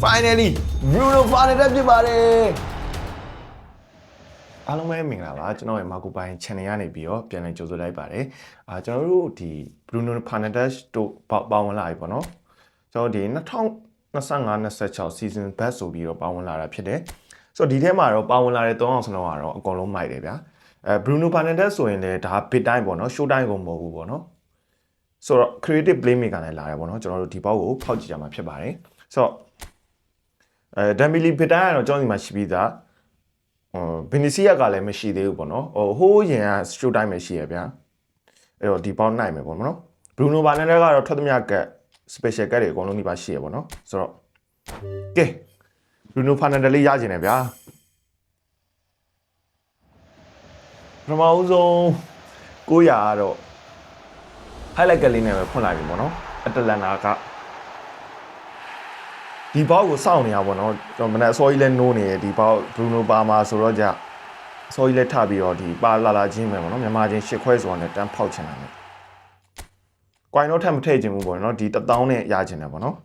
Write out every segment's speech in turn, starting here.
finally Bruno Fernandes ဖြစ်ပါတယ်အားလုံးပဲမင်္ဂလာပါကျွန်တော်ရဲ့ Marco Pai channel ကနေပြီးတော့ပြန်လည်ကြိုဆိုလိုက်ပါတယ်ကျွန်တော်တို့ဒီ Bruno Fernandes တို့ပေါင်းဝင်လာပြီပေါ့နော်ကျွန်တော်ဒီ2025-26 season best ဆိုပြီးတော့ပေါင်းဝင်လာတာဖြစ်တယ်ဆိုတော့ဒီထဲမှာတော့ပေါင်းဝင်လာတဲ့3အောင်စလုံးကတော့အကုန်လုံးမိုက်တယ်ဗျာBruno Fernandes ဆိုရင်လည်းဒါ big time ပေါ့နော် show time ကိုမဟုတ်ဘူးပေါ့နော်ဆိုတော့ creative playmaker နဲ့လာတယ်ပေါ့နော်ကျွန်တော်တို့ဒီဘောက်ကိုဖောက်ကြည့်ကြမှာဖြစ်ပါတယ်ဆိုတော့Dembele ဘစ်တိုင်းကတော့ကျွန်တော်ဒီမှာရှိပြီးသားဘီနီစီယာကလည်းမရှိသေးဘူးပေါ့နော်ဟိုးရင်က show time ပဲရှိရဗျာအဲ့တော့ဒီပေါင်းနိုင်မယ်ပေါ့နော် Bruno Fernandes ကတော့ထွက်သမျှကတ် special ကတ်တွေအကုန်လုံးဒီပါရှိရပေါ့နော်ဆိုတော့ကဲ Bruno Fernandes လေးရကျင်တယ်ဗျာပထမဦးဆုံး900ကတော့ highlight ကလေးနဲ့ပဲဖွင့်လိုက်ပြီပေါ့နော်အတလန်နာကဒီဘောက်ကိုစောင့်နေရပါတော့ကျွန်တော်မနေ့အစောကြီးလဲနိုးနေတယ်ဒီဘောက် Bruno ပါမှာဆိုတော့ကြအစောကြီးလဲထပြီးတော့ဒီပါလာချင်းပဲပေါ့နော်မြန်မာချင်းရှစ်ခွဲဆိုတာနဲ့တန်းဖောက်ချင်တာနဲ့ကွိုင်းတော့ထပ်မထည့်ချင်ဘူးပေါ့နော်ဒီ1000နဲ့ရချင်တယ်ပေါ့နော်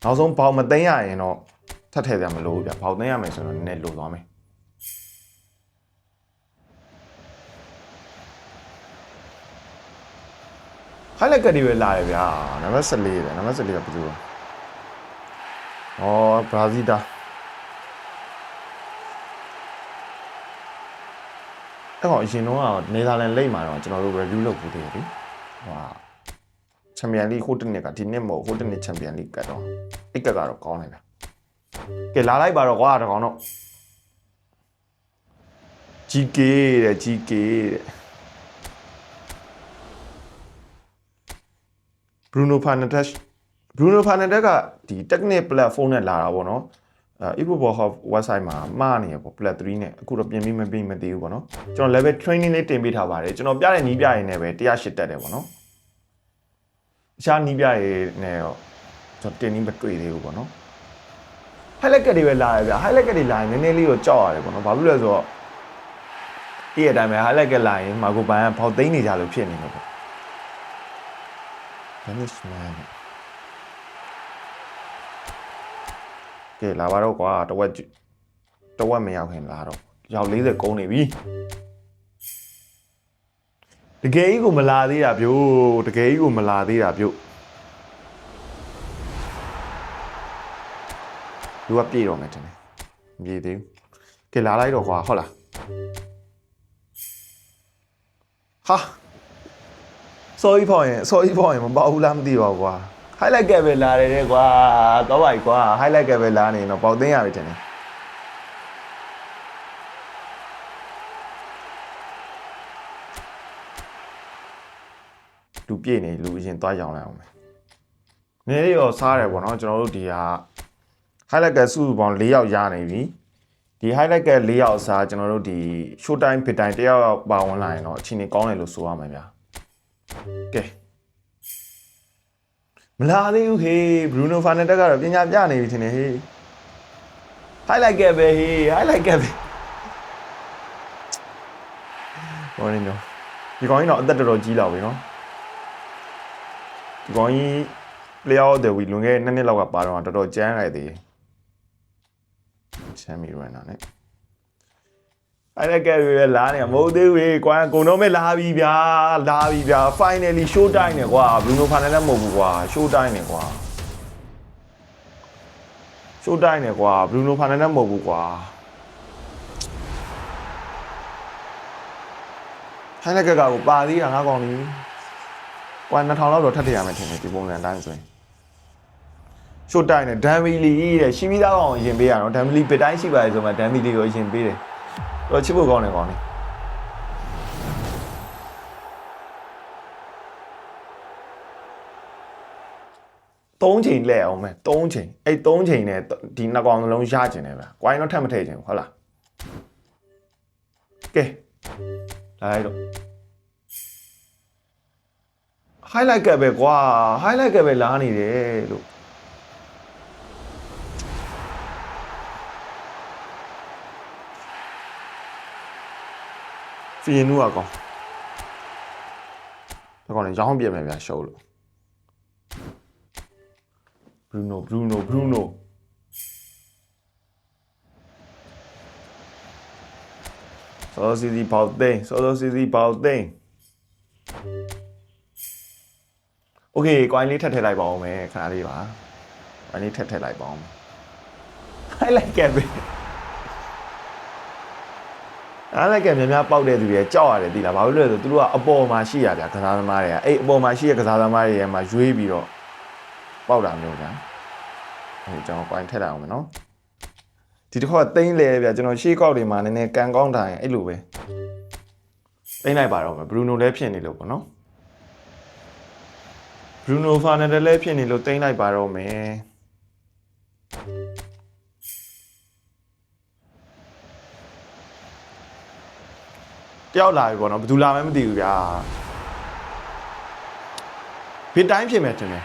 နောက်ဆုံးဘောက်မသိမ်းရရင်တော့ထပ်ထည့်ကြမလို့ဗျဘောက်သိမ်းရမယ်ဆိုတော့နည်းနည်းလိုသွားမယ်highlight ကတွေပဲလာတယ်ဗျာနံပါတ်14ပဲနံပါတ်14ကဘယ်သူလဲဘရာဇီးတာအဲ့ကောင်အရင်တော့နယ်သာလန်လိမ့်မှာတော့ကျွန်တော်တို့ review လုပ်ဖို့တည်းလေချန်ပီယံလိဟိုတနစ်ကဒီနှစ်မဟုတ်ဟိုတနစ်ချန်ပီယံလိကတော့အိတ်ကကတော့ကောင်းတယ်ဗျကဲလာလိုက်ပါတော့ကွာတကောင်တော့ GK တဲ့ GK တဲ့Bruno Fernandes ကဒီ technical platform နဲ့လာတာပေါ့နော်Evobo Hub website မှာမှားနေရပေါ့ plat 3နဲ့အခုတော့ပြင်ပြီးမသိဘူးပေါ့နော်ကျွန်တော် level training လေးတင်ပေးထားပါတယ်ကျွန်တော်ပြတဲ့နီးပြရည်နဲ့ပဲ108တက်တယ်ပေါ့နော်အခြားနီးပြရည်နဲ့တော့ကျွန်တော်တင်နေမတွေ့သေးဘူးပေါ့နော် highlight ကတွေပဲလာရဗျ highlight ကတွေလာရင်နည်းနည်းလေးတော့ကြောက်ရတယ်ပေါ့နော်ဘာလို့လဲဆိုတော့ဒီအတိုင်းပဲ highlight ကလာရင်မာကိုပိုင်ကပေါက်သိမ်းနေကြလို့ဖြစ်နေမှာပေါ့Management ကဲလာပါတော့ကွာတဝက်မရောက်ခင်လာတော့ရောက်40ကုန်းနေပြီတကယ်ကြီးကိုမလာသေးတာဗျို့တကယ်ကြီးကိုမလာသေးတာဗျို့လူကပြေတော့မယ်တင်တယ်မပြေသေးဘူးကဲလာလိုက်တော့ကွာဟုတ်လားဟာsorry ဖောက်ရင်မပေါ့ဘူးလားမသိပါဘူးကွာ highlight ကပဲလာတယ်ကွာတော့ပါပြီကွာ highlight ကပဲလာနေတော့ပေါက်သိမ်းရပြီတင်တယ်လူပြည့်နေလူအရင်သွားရောင်းလိုက်အောင်မယ်နည်းလေးတော့စားတယ်ပေါ့နော်ကျွန်တော်တို့ဒီဟာ highlight ကစုပေါင်း4ယောက်ရနေပြီဒီ highlight က4ယောက်စားကျွန်တော်တို့ဒီ show time ဖြစ်တိုင်း1ယောက်ပါဝင်လာရင်တော့အချိန်ကြီးကောင်းတယ်လို့ဆိုရမှာဗျာကဲမလာသေးဘူးဟေး Bruno Fernandes ကတော့ပညာပြနေပြီထင်တယ်ဟေး highlight ကပဲဟေး highlight ကပဲဟောနေတော့ဒီကောင်ကြီးတော့အသက်တော်တော်ကြီးလာပြီနော်ဒီကောင်ကြီး player of the week လွန်ခဲ့တဲ့2နှစ်လောက်ကပါတော့တော်တော်ကြမ်းလိုက်သေးချမ်းမီရန်နာနဲ့အဲ့ဒါကဲရလာနေမဟုတ်သေးဘူးကွာကုန်တော့မဲ့လာပြီဗျာ finally show time နဲ့ကွာ Bruno Fernandes မဟုတ်ဘူးကွာ show time နဲ့ကွာ Bruno Fernandes မဟုတ်ဘူးကွာထိုင်းလက်ကကိုပါသေးတာငါကောင်လေးကွာ2000လောက်တော့ထပ်ထရမယ်ထင်တယ်ဒီပုံစံတိုင်းဆိုရင် show time နဲ့ Dembele တဲ့ရှိပြီးသားကောင်အရင်ပေးရတော့ Dembele ပစ်တိုင်းရှိပါတယ်ဆိုမှ Dembele ကိုအရင်ပေးတယ်တော့ချစ်ဖို့ကောင်းတယ်ကောင်းတယ်3ချိန်လဲအောင်မယ်3ချိန်အဲ့3ချိန်နဲ့ဒီနှစ်ကောင်လုံးရကျင်တယ်ဗျာကွိုင်းတော့ထပ်မထည့်ချင်ဘူးဟုတ်လားကဲလာလိုက်တော့ highlight ကပဲကွာ highlight ကပဲလာနေတယ်လို့ဖီယနူကကောဒါကောင်လည်းရောင်းပြမယ်ဗျာရှုံးလို့ Brunoစောစီစီပေါသိန်းโอเคကွိုင်းလေးထပ်ထည့်လိုက်ပါဦးမယ်ခဏလေးပါကွိုင်းလေးထပ်ထည့်လိုက်ပါဦး I like it အားလည်းကများပေါက်တဲ့သူတွေကြောက်ရတယ်သိလားဘာလို့လဲဆိုသူတို့ကအပေါ်မှာရှိရဗျာကစားသမားတွေကအဲ့အပေါ်မှာရှိရကစားသမားတွေရဲ့မှာရွေးပြီးတော့ပေါက်တာမျိုးဗျာအဲ့ကျွန်တော်ကွိုင်းထည့်လိုက်အောင်မယ်နော်ဒီတစ်ခါသိမ်းလေဗျာကျွန်တော်ရှေ့ကောက်တွေမှာနည်းနည်းကန်ကောင်းတိုင်းအဲ့လိုပဲသိမ်းလိုက်ပါတော့မယ်ဘရူနိုလည်းဖြစ်နေလို့ပေါ့နော်ဘရူနိုဖာနယ်တယ်လည်းဖြစ်နေလို့သိမ်းလိုက်ပါတော့မယ်တယောက်လာပြီပေါ့နော်ဘယ်သူလာမှမသိဘူးဗျာဘစ်တိုင်းဖြစ်မယ်ထင်တယ်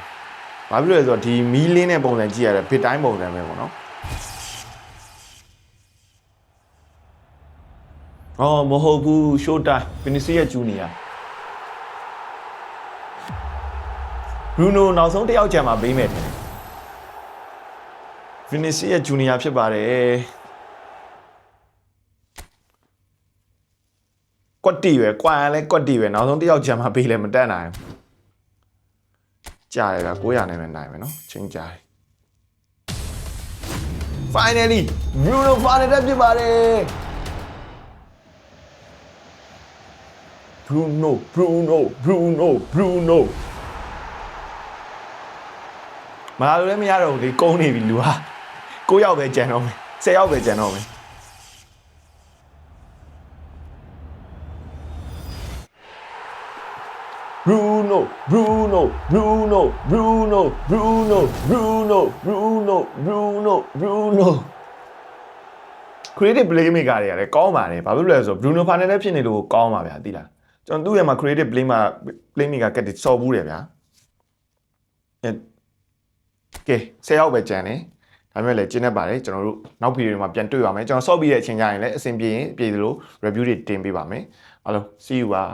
ဘာဖြစ်လို့လဲဆိုတော့ဒီမီးလင်းတဲ့ပုံစံကြည့်ရတယ်ဘစ်တိုင်းပုံစံပဲပေါ့နော်အော်မဟုတ်ဘူး show time Vinicius Junior Bruno နောက်ဆုံးတစ်ယောက်ကြံမှာပေးမယ်ထင်တယ် Vinicius Junior ဖြစ်ပါတယ်ကွက်တီပဲကွာလဲကွက်တီပဲနောက်ဆုံးတစ်ယောက်ကြံမှာပေးလဲမတက်နိုင်ကြားရတာ900နဲ့ပဲနိုင်မယ်နော်ချင်းကြား Finally Bruno Fernandes ဖြစ်ပါတယ် Bruno မလာလို့လည်းမရတော့ဘူးလေကုန်းနေပြီလူဟာ9ယောက်ပဲကြံတော့မယ်10ယောက်ပဲကြံတော့မယ်Bruno creative playmaker တွေကလည်းကောင်းပါတယ်ဘာဖြစ်လို့လဲဆိုတော့ Bruno Fernandes ဖြစ်နေလို့ကောင်းပါဗျာသိလားကျွန်တော်သူ့ရဲ့မှာ creative playmaker ကတည်းစော်ဘူးတယ်ဗျာကဲ10ယောက်ပဲကြံတယ်ဒါပေမဲ့လည်းကျင်းနေပါတယ်ကျွန်တော်တို့နောက် video မှာပြန်တွေ့ပါမယ်ကျွန်တော်စော့ပြီးတဲ့အချိန်ကျရင်လည်းအဆင်ပြေရင်ပြေသလို review တွေတင်ပေးပါမယ်အားလုံး see you ပါ